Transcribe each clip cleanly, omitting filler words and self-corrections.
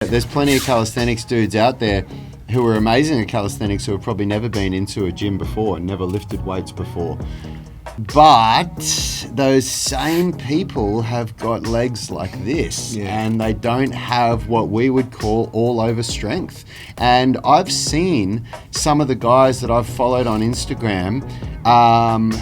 There's plenty of calisthenics dudes out there who are amazing at calisthenics who have probably never been into a gym before and never lifted weights before. But those same people have got legs like this, and they don't have what we would call all-over strength. And I've seen some of the guys that I've followed on Instagram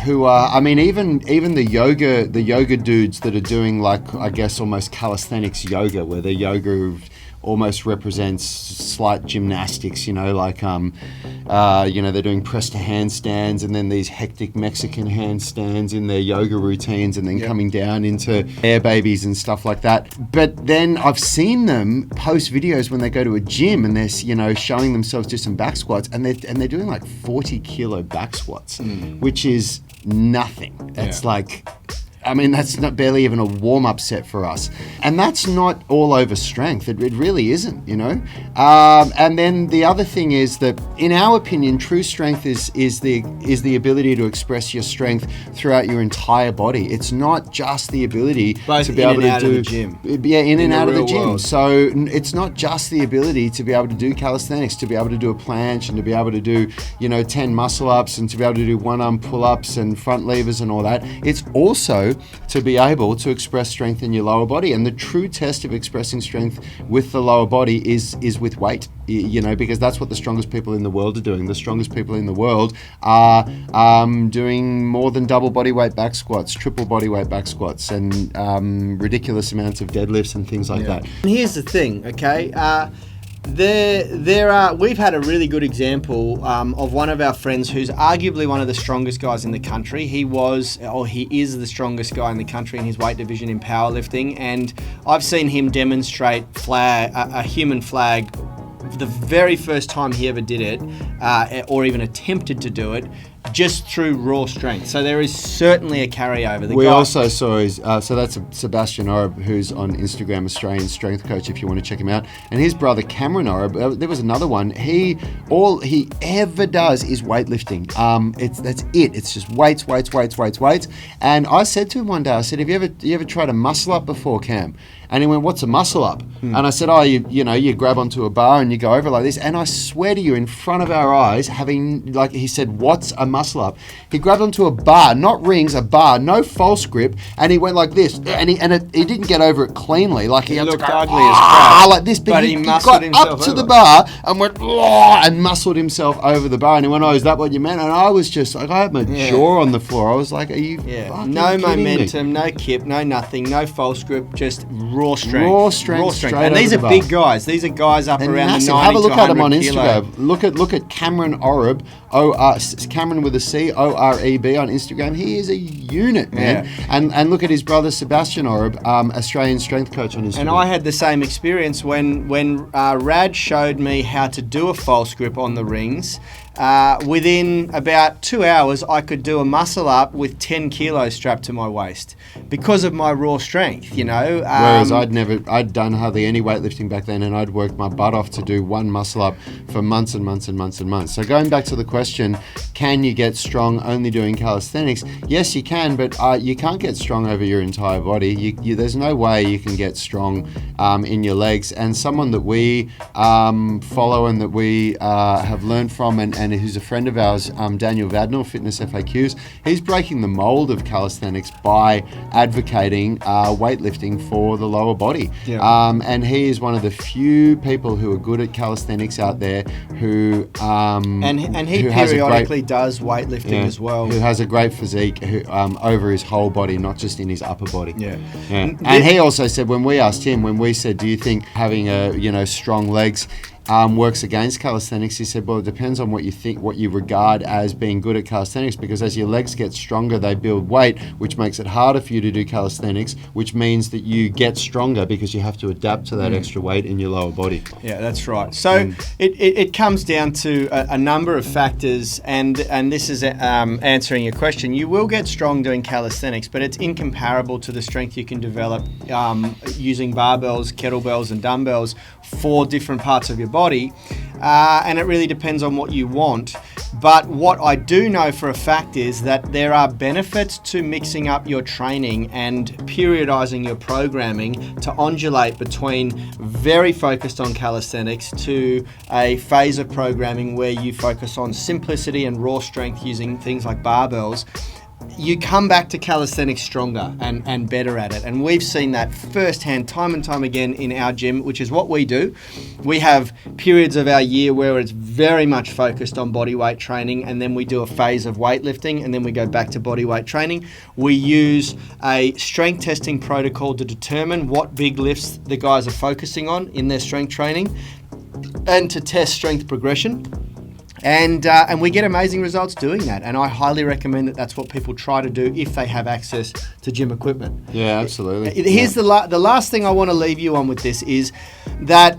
who are, I mean, even the yoga dudes that are doing, like, I guess almost calisthenics yoga, where their yoga almost represents slight gymnastics, like they're doing press to handstands and then these hectic Mexican handstands in their yoga routines and then coming down into air babies and stuff like that. But then I've seen them post videos when they go to a gym and they're showing themselves do some back squats and they're doing like 40 kilo back squats, which is nothing. That's that's not barely even a warm-up set for us. And that's not all over strength. It really isn't, And then the other thing is that, in our opinion, true strength is the ability to express your strength throughout your entire body. It's not just the ability to be able to do the gym. Yeah, in and out of the gym. World. So it's not just the ability to be able to do calisthenics, to be able to do a planche and to be able to do, 10 muscle ups and to be able to do one-arm pull-ups and front levers and all that. It's also to be able to express strength in your lower body. And the true test of expressing strength with the lower body is with weight, because that's what the strongest people in the world are doing. The strongest people in the world are doing more than double body weight back squats, triple body weight back squats, and ridiculous amounts of deadlifts and things like that. And here's the thing, okay? We've had a really good example of one of our friends who's arguably one of the strongest guys in the country. He is the strongest guy in the country in his weight division in powerlifting, and I've seen him demonstrate a human flag the very first time he ever did it, or even attempted to do it, just through raw strength. So there is certainly a carryover. We also saw so that's Sebastian Oreb, who's on Instagram, Australian strength coach, if you want to check him out. And his brother Cameron Oreb, there was another one. All he ever does is weightlifting. That's it. It's just weights. And I said to him one day, I said, have you ever tried a muscle up before, Cam? And he went, what's a muscle up? And I said, you grab onto a bar and you go over like this. And I swear to you, in front of our eyes, he said, what's a muscle up? He grabbed onto a bar, not rings, a bar, no false grip, and he went like this. And he didn't get over it cleanly. Like he looked ugly as crap. Like this, but he got up to the bar and went, and muscled himself over the bar. And he went, is that what you meant? And I was just like, I had my jaw on the floor. I was like, are you fucking no me? momentum, no kip, no nothing, no false grip, just raw strength. Raw strength. And these are big guys. These are guys up around massive. The 90 Have a look to at him on Instagram. Look at Cameron Oreb, Cameron with a C, Oreb on Instagram. He is a unit, man. Yeah. And look at his brother Sebastian Oreb, Australian strength coach on Instagram. And I had the same experience when Rad showed me how to do a false grip on the rings. Within about 2 hours, I could do a muscle up with 10 kilos strapped to my waist because of my raw strength, Whereas I'd done hardly any weightlifting back then, and I'd worked my butt off to do one muscle up for months and months and months and months. So going back to the question, can you get strong only doing calisthenics? Yes, you can, but you can't get strong over your entire body. There's no way you can get strong in your legs. And someone that we follow and that we have learned from and who's a friend of ours, Daniel Vadnal, Fitness FAQs, he's breaking the mold of calisthenics by advocating weightlifting for the lower body. Yeah. And he is one of the few people who are good at calisthenics out there who and he periodically does weightlifting as well. Who has a great physique over his whole body, not just in his upper body. Yeah. And he also said, when we asked him, when we said, do you think having strong legs works against calisthenics? He said, well, it depends on what you regard as being good at calisthenics, because as your legs get stronger, they build weight, which makes it harder for you to do calisthenics, which means that you get stronger because you have to adapt to that extra weight in your lower body. Yeah, that's right. So it comes down to a number of factors, and this is answering your question. You will get strong doing calisthenics, but it's incomparable to the strength you can develop using barbells, kettlebells, and dumbbells for different parts of your body. and it really depends on what you want. But what I do know for a fact is that there are benefits to mixing up your training and periodizing your programming to undulate between very focused on calisthenics to a phase of programming where you focus on simplicity and raw strength using things like barbells. You come back to calisthenics stronger and better at it. And we've seen that firsthand time and time again in our gym, which is what we do. We have periods of our year where it's very much focused on body weight training, and then we do a phase of weightlifting, and then we go back to body weight training. We use a strength testing protocol to determine what big lifts the guys are focusing on in their strength training and to test strength progression. And we get amazing results doing that. And I highly recommend that that's what people try to do if they have access to gym equipment. Yeah, absolutely. Here's the last thing I want to leave you on with this is that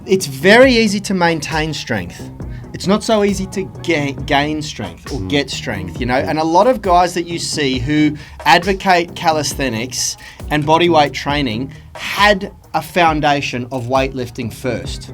it's very easy to maintain strength. It's not so easy to gain strength or get strength, you know. And a lot of guys that you see who advocate calisthenics and bodyweight training had a foundation of weightlifting first.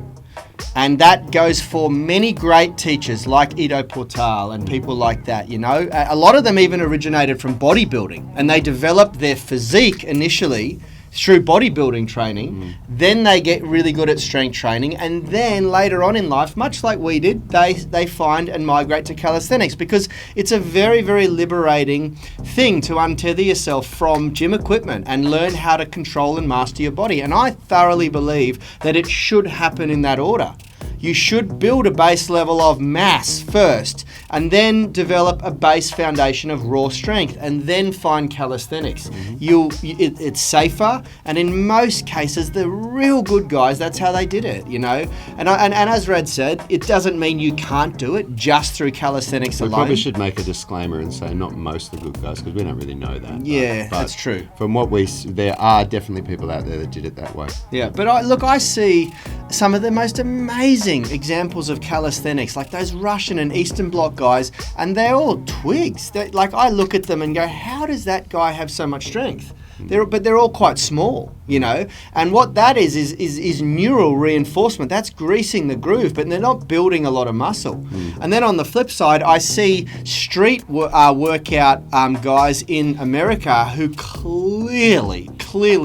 And that goes for many great teachers like Ido Portal and people like that, you know. A lot of them even originated from bodybuilding, and they developed their physique initially through bodybuilding training. Then they get really good at strength training, and then later on in life, much like we did, they find and migrate to calisthenics, because it's a very, very liberating thing to untether yourself from gym equipment and learn how to control and master your body. And I thoroughly believe that it should happen in that order. You should build a base level of mass first, and then develop a base foundation of raw strength, and then find calisthenics. It's safer, and in most cases, the real good guys, that's how they did it, you know. And as Red said, it doesn't mean you can't do it just through calisthenics alone. We probably should make a disclaimer and say not most of the good guys, because we don't really know that. Yeah, but that's true. From what there are definitely people out there that did it that way. Yeah, but I see some of the most amazing examples of calisthenics, like those Russian and Eastern Bloc guys, and they're all twigs. Like, I look at them and go, how does that guy have so much strength? They're all quite small, you know. And what that is neural reinforcement. That's greasing the groove, but they're not building a lot of muscle. And then on the flip side, I see street workout guys in America who clearly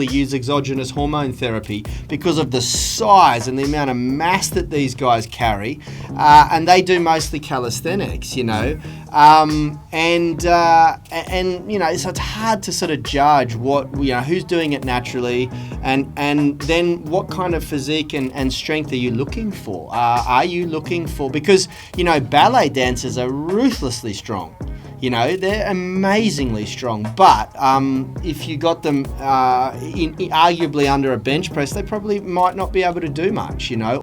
use exogenous hormone therapy because of the size and the amount of mass that these guys carry, and they do mostly calisthenics, you know. And you know, so it's hard to sort of judge who's doing it naturally, and then what kind of physique and strength are you looking for? Are you looking for, because, you know, ballet dancers are ruthlessly strong. You know, they're amazingly strong, but if you got them arguably under a bench press, they probably might not be able to do much, you know.